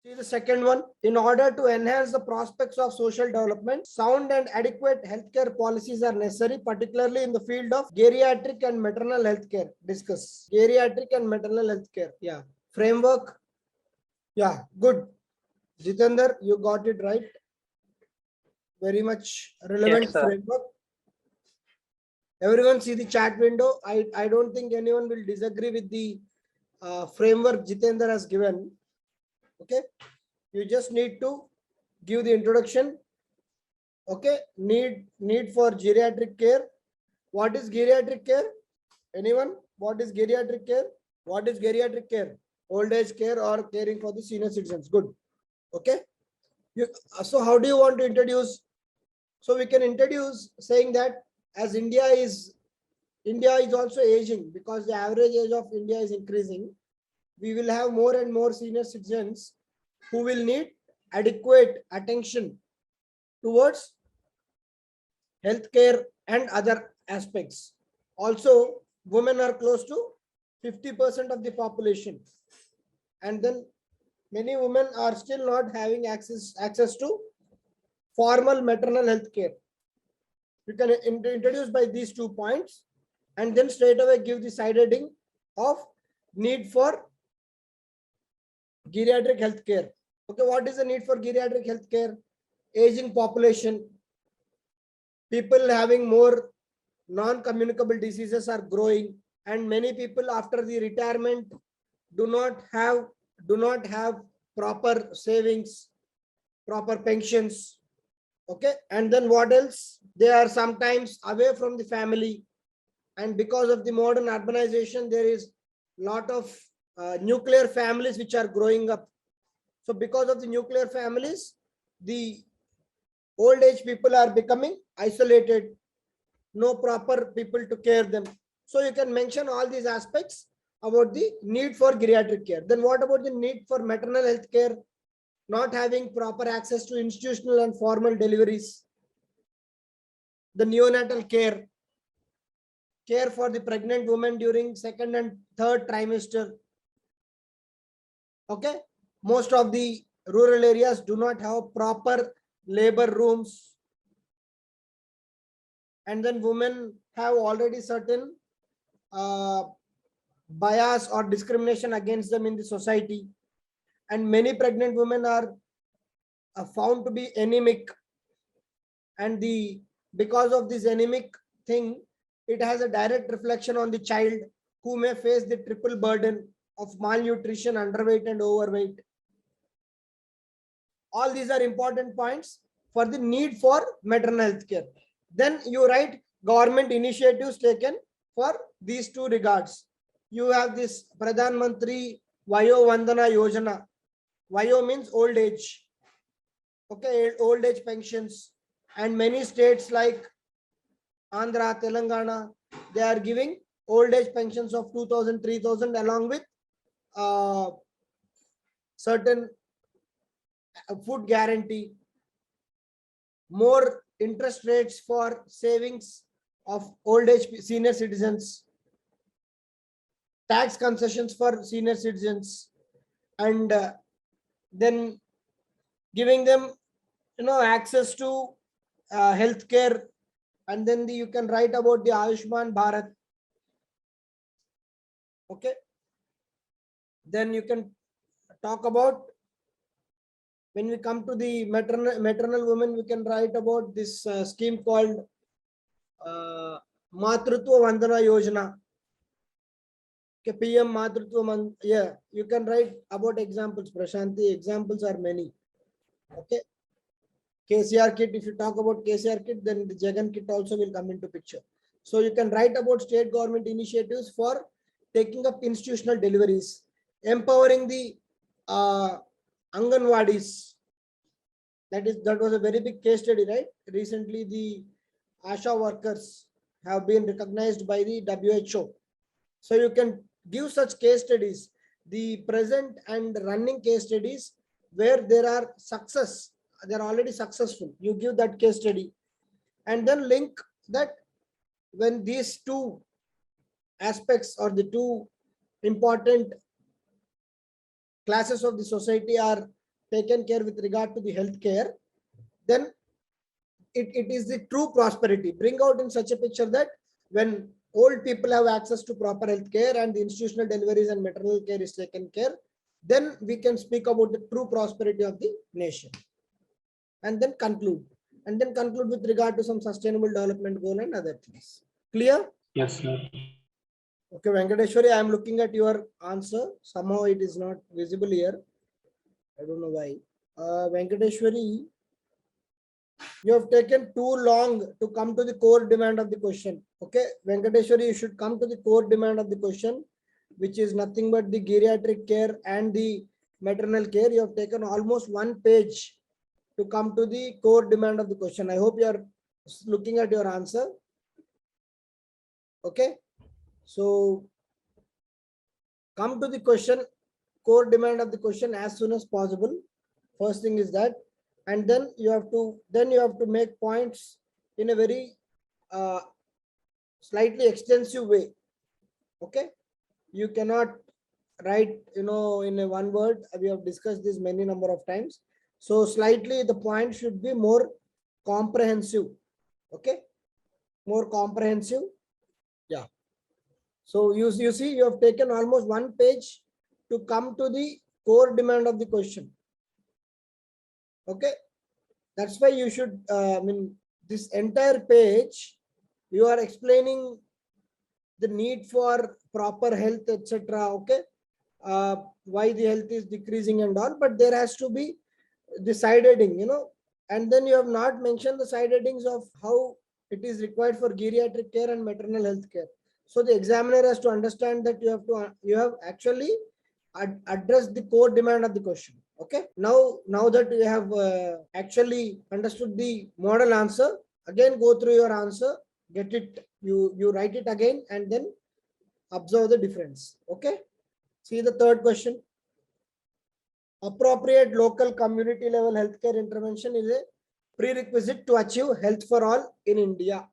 See the second one. In order to enhance the prospects of social development, sound and adequate healthcare policies are necessary, particularly in the field of geriatric and maternal healthcare. Discuss geriatric and maternal healthcare. Yeah. Framework. Yeah. Good. Jitender, you got it right. Very much relevant Yes, sir. framework. Everyone see the chat window. I don't think anyone will disagree with the framework Jitender has given. Okay. You just need to give the introduction. Okay. Need for geriatric care. What is geriatric care? Anyone? What is geriatric care? What is geriatric care? Old age care or caring for the senior citizens. Good. Okay. So how do you want to introduce? So we can introduce saying that as India is also aging, because the average age of India is increasing. We will have more and more senior citizens who will need adequate attention towards healthcare and other aspects. Also, women are close to 50% of the population, and then many women are still not having access to formal maternal health care. You can introduce by these 2 points, and then straight away give the side heading of need for geriatric health care. Okay, what is the need for geriatric health care? Aging population, people having more non-communicable diseases are growing, and many people after the retirement do not have proper savings, proper pensions. Okay, and then what else? They are sometimes away from the family, and because of the modern urbanization, there is lot of nuclear families which are growing up. So because of the nuclear families, the old age people are becoming isolated, no proper people to care them. So you can mention all these aspects about the need for geriatric care. Then what about the need for maternal health care? Not having proper access to institutional and formal deliveries. The neonatal care for the pregnant woman during second and third trimester. Okay, most of the rural areas do not have proper labor rooms, and then women have already certain bias or discrimination against them in the society, and many pregnant women are found to be anemic, and because of this anemic thing, it has a direct reflection on the child, who may face the triple burden of malnutrition, underweight and overweight. All these are important points for the need for maternal health care. Then you write government initiatives taken for these 2 regards. You have this Pradhan Mantri Vayo Vandana Yojana. Vayo means old age. Okay, old age pensions. And many states like Andhra, Telangana, they are giving old age pensions of 2,000, 3,000 along with certain food guarantee, more interest rates for savings of old age senior citizens, tax concessions for senior citizens, and then giving them access to healthcare. And then you can write about the Ayushman Bharat. Okay, then you can talk about, when we come to the maternal women, we can write about this scheme called Matrutva Vandana Yojana. Okay, PM Matrutva. Yeah, you can write about examples. Prashanti, examples are many. Okay, KCR kit. If you talk about KCR kit, then the Jagan kit also will come into picture. So you can write about state government initiatives for taking up institutional deliveries, empowering the Anganwadis. That was a very big case study, right? Recently, the ASHA workers have been recognized by the WHO. So you can give such case studies, the present and running case studies where there are success, they're already successful. You give that case study, and then link that when these 2 aspects or the 2 important classes of the society are taken care with regard to the healthcare, then it is the true prosperity. Bring out in such a picture that when old people have access to proper healthcare and the institutional deliveries and maternal care is taken care, then we can speak about the true prosperity of the nation. And then conclude. And then conclude with regard to some sustainable development goal and other things. Clear? Yes, sir. Okay, Venkateshwari, I am looking at your answer. Somehow it is not visible here. I don't know why. Venkateshwari, you have taken too long to come to the core demand of the question. Okay, Venkateshwari, you should come to the core demand of the question, which is nothing but the geriatric care and the maternal care. You have taken almost 1 page to come to the core demand of the question. I hope you are looking at your answer. Okay, so come to the question, core demand of the question as soon as possible. First thing is that, and then you have to make points in a very slightly extensive way. Okay, you cannot write in a one word. We have discussed this many number of times. So slightly the point should be more comprehensive. Okay, more comprehensive. Yeah. So you see, you have taken almost 1 page to come to the core demand of the question. Okay, that's why you should, this entire page, you are explaining the need for proper health, etc. Okay, why the health is decreasing and all, but there has to be the side heading, and then you have not mentioned the side headings of how it is required for geriatric care and maternal health care. So the examiner has to understand that you have actually addressed the core demand of the question. Okay, now that you have actually understood the model answer, again go through your answer, get it, you write it again, and then observe the difference. Okay, see the third question. Appropriate local community level healthcare intervention is a prerequisite to achieve health for all in India.